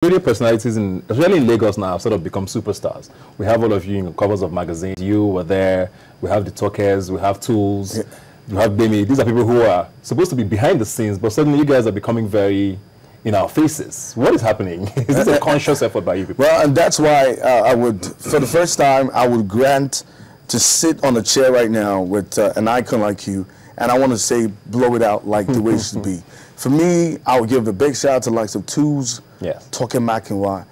Radio personalities, especially in Lagos now, have sort of become superstars. We have all of you in covers of magazines. You were there. We have the talkers. We have Tools. Yeah. We have Bemi. These are people who are supposed to be behind the scenes, but suddenly you guys are becoming very in our faces. What is happening? Is this a conscious effort by you people? Well, and that's why I would, for the first time, I would grant to sit on a chair right now with an icon like you, and I want to say, blow it out like the way it should be. For me, I would give a big shout out to the likes of Tools, yes, Talking Mac and Y.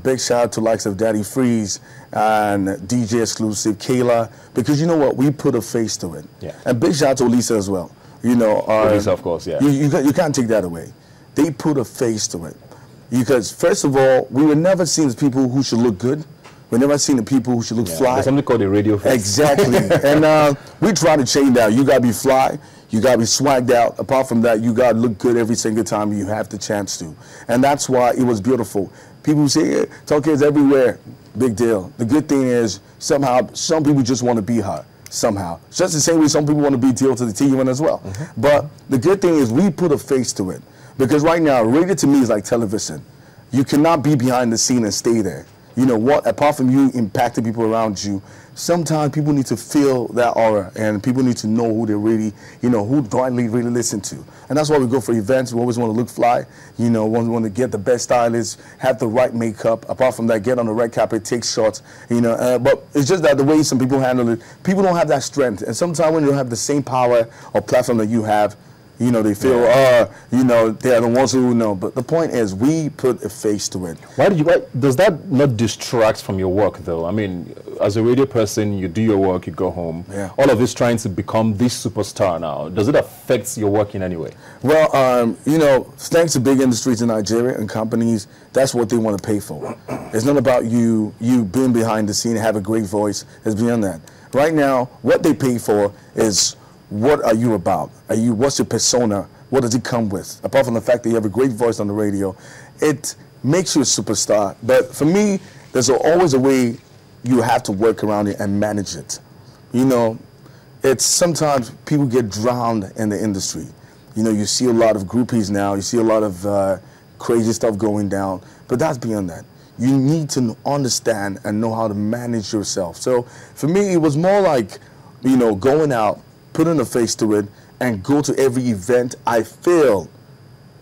Big shout out to the likes of Daddy Freeze and DJ Exclusive, Kayla, because you know what, we put a face to it. Yeah. And big shout out to Lisa as well. You know, Lisa, of course, yeah. You can't take that away. They put a face to it. Because first of all, we were never seen as people who should look good. We're never seen the people who should look fly. There's something called a radio face. Exactly. And we try to change that. You got to be fly. You got to be swagged out. Apart from that, you got to look good every single time you have the chance to. And that's why it was beautiful. People say, talkers everywhere. Big deal. The good thing is, somehow, some people just want to be her. Somehow. Just the same way some people want to be deal to the T1 as well. But the good thing is we put a face to it. Because right now, radio to me is like television. You cannot be behind the scene and stay there. You know what? Apart from you impacting people around you, sometimes people need to feel that aura, and people need to know who they really, you know, who do I really listen to. And that's why we go for events. We always want to look fly. You know, we want to get the best stylists, have the right makeup. Apart from that, get on the red carpet, take shots. You know, but it's just that the way some people handle it, people don't have that strength. And sometimes when you don't have the same power or platform that you have, you know, they feel, you know, they're the ones who know. But the point is, we put a face to it. Why does that not distract from your work, though? I mean, as a radio person, you do your work, you go home. Yeah. All of this trying to become this superstar now, does it affect your work in any way? Well, you know, thanks to big industries in Nigeria and companies, that's what they want to pay for. It's not about you being behind the scene, have a great voice. It's beyond that. Right now, what they pay for is, what are you about? What's your persona? What does it come with? Apart from the fact that you have a great voice on the radio, it makes you a superstar. But for me, there's always a way you have to work around it and manage it. You know, it's sometimes people get drowned in the industry. You know, you see a lot of groupies now. You see a lot of crazy stuff going down. But that's beyond that. You need to understand and know how to manage yourself. So for me, it was more like, you know, going out, putting a face to it, and go to every event I feel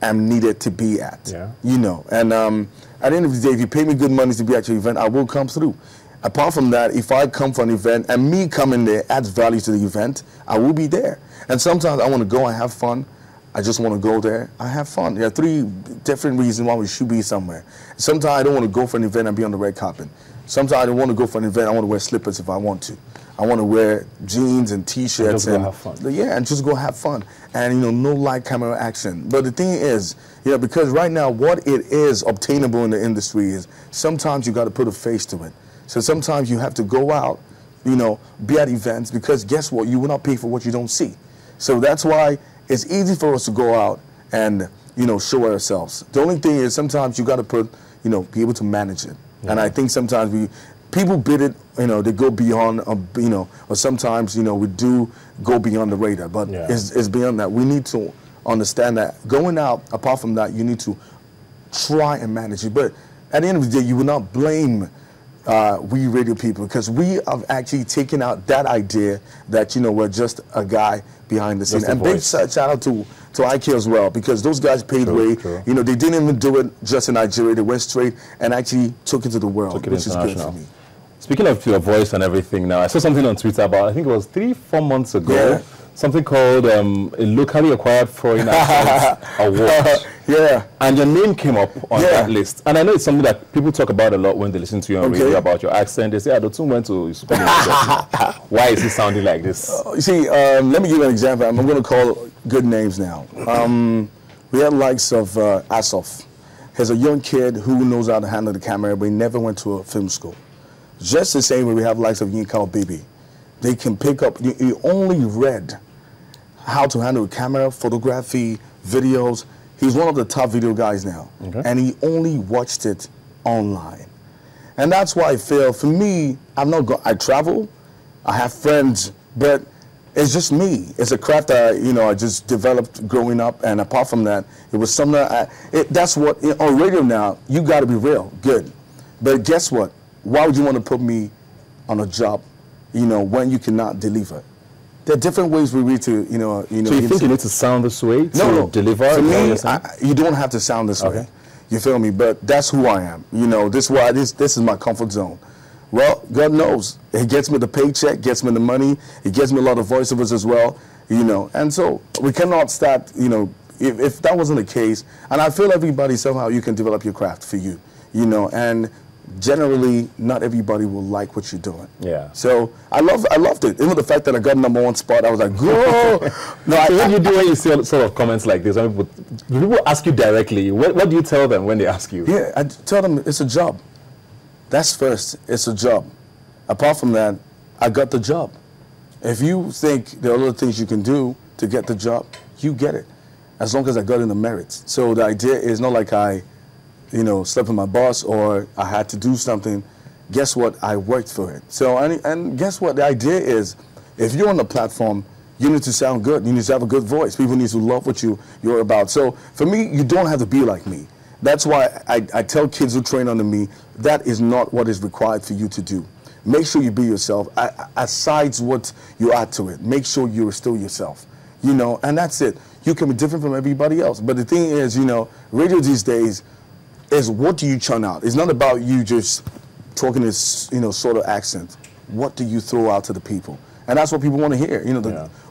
I'm needed to be at. Yeah. You know, and at the end of the day, if you pay me good money to be at your event, I will come through. Apart from that, if I come for an event and me coming there adds value to the event, I will be there. And sometimes I want to go and have fun. I just want to go there. I have fun. There are 3 different reasons why we should be somewhere. Sometimes I don't want to go for an event and be on the red carpet. Sometimes I don't want to go for an event. I want to wear slippers if I want to. I want to wear jeans and T-shirts and have fun. Yeah, and just go have fun. And you know, no live camera action. But the thing is, you know, because right now what it is obtainable in the industry is sometimes you got to put a face to it. So sometimes you have to go out, you know, be at events, because guess what? You will not pay for what you don't see. So that's why it's easy for us to go out and, you know, show ourselves. The only thing is sometimes you got to put, you know, be able to manage it. Yeah. And I think sometimes people bid it, you know, they go beyond, you know, or sometimes, you know, we do go beyond the radar, but yeah, it's beyond that. We need to understand that going out, apart from that, you need to try and manage it. But at the end of the day, you will not blame we radio people, because we have actually taken out that idea that, you know, we're just a guy behind the scene. And big shout out to IK as well, because those guys paid way. You know, they didn't even do it just in Nigeria. They went straight and actually took it to the world, which is good for me. Speaking of your voice and everything now, I saw something on Twitter about, I think it was 3-4 months ago, something called a locally acquired foreign accent award. Yeah. And your name came up on that list. And I know it's something that people talk about a lot when they listen to you on radio about your accent. They say, Dotun went to school. Why is he sounding like this? You see, let me give you an example. I'm going to call good names now. We had the likes of Asaf. He's a young kid who knows how to handle the camera, but he never went to a film school. Just the same way we have likes of Yinkao Baby. They can pick up, you only read how to handle a camera, photography, videos. He's one of the top video guys now. And he only watched it online. And that's why I feel, for me, I travel, I have friends, but It's just me. It's a craft that I just developed growing up, and apart from that, it was something that's what on radio now. You got to be real, good. But guess what? Why would you want to put me on a job, when you cannot deliver? There are different ways we need to, So you think you need to sound this way to deliver? For me, you don't have to sound this way. You feel me? But that's who I am. This is my comfort zone. Well, God knows. It gets me the paycheck, gets me the money. It gets me a lot of voiceovers as well, And so we cannot start, if that wasn't the case. And I feel everybody, somehow you can develop your craft for you, And generally, not everybody will like what you're doing. Yeah. So I loved it. Even the fact that I got #1 spot, I was like, "Whoa!" No, so what do you do when you see sort of comments like this? When people ask you directly, what do you tell them when they ask you? Yeah, I tell them it's a job. That's first. It's a job. Apart from that, I got the job. If you think there are other things you can do to get the job, you get it. As long as I got in the merits. So the idea is not like I slept with my boss or I had to do something. Guess what? I worked for it. So, and guess what? The idea is, if you're on the platform, you need to sound good. You need to have a good voice. People need to love what you're about. So for me, you don't have to be like me. That's why I tell kids who train under me, that is not what is required for you to do. Make sure you be yourself. Aside what you add to it, make sure you're still yourself. And that's it. You can be different from everybody else. But the thing is, radio these days, is what do you churn out? It's not about you just talking this, sort of accent. What do you throw out to the people? And that's what people want to hear.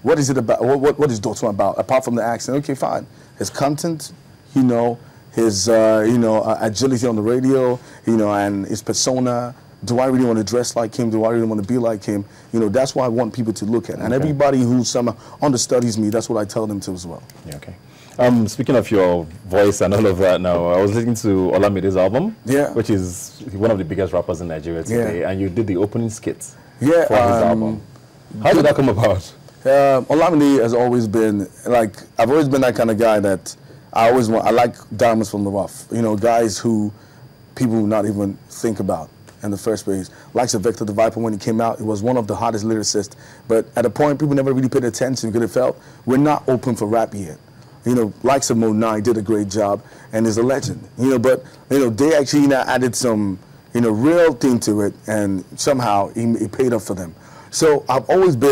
What is it about? What is Dotun about? Apart from the accent, okay, fine. His content, his agility on the radio, and his persona. Do I really want to dress like him? Do I really want to be like him? That's what I want people to look at. And everybody who somehow understudies me, that's what I tell them to as well. Yeah, okay. Speaking of your voice and all of that now, I was listening to Olamide's album, which is one of the biggest rappers in Nigeria today, and you did the opening skit for his album. How did that come about? Olamide has always been, I've always been that kind of guy that I like diamonds from the rough. Guys who people would not even think about in the first place. Like Victor the Viper, when he came out, it was one of the hottest lyricists. But at a point, people never really paid attention because it felt we're not open for rap yet. Likes of Mo9 did a great job and is a legend. But they actually added some real thing to it, and somehow it paid off for them. So I always be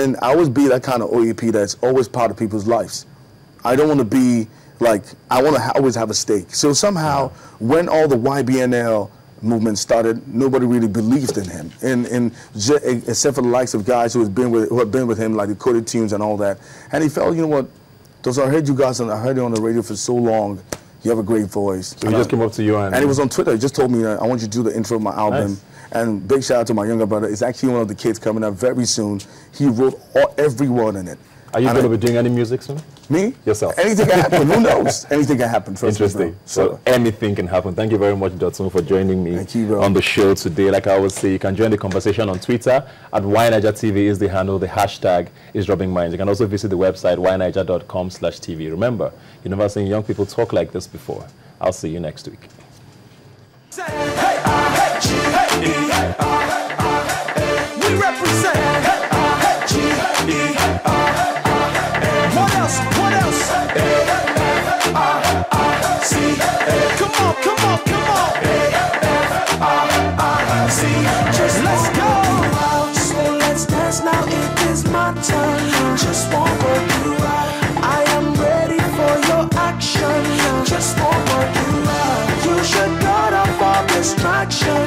that kind of OEP that's always part of people's lives. I don't want to be I want to always have a stake. So somehow, when all the YBNL movement started, nobody really believed in him, except for the likes of guys who have been with him, like the Coded Tunes and all that. And he felt, what? Because I heard you guys, I heard you on the radio for so long. You have a great voice. So he just came up to you and it was on Twitter. He just told me, I want you to do the intro of my album. Nice. And big shout out to my younger brother. It's actually one of the kids coming up very soon. He wrote every word in it. Are you going to be doing any music soon? Me? Yourself? Anything can happen. Who knows? Anything can happen. Interesting. So anything can happen. Thank you very much, Dotun, for joining me on the show today. Like I always say, you can join the conversation on Twitter at YNigerTV is the handle. The hashtag is dropping minds. You can also visit the website yniger.com/TV. Remember, you've never seen young people talk like this before. I'll see you next week. We represent. What else? What else? Come on, come on, come on. Just let's go. So let's dance now. It is my turn. Just won't work you out. I am ready for your action. Just won't work you out. You should cut off all distractions.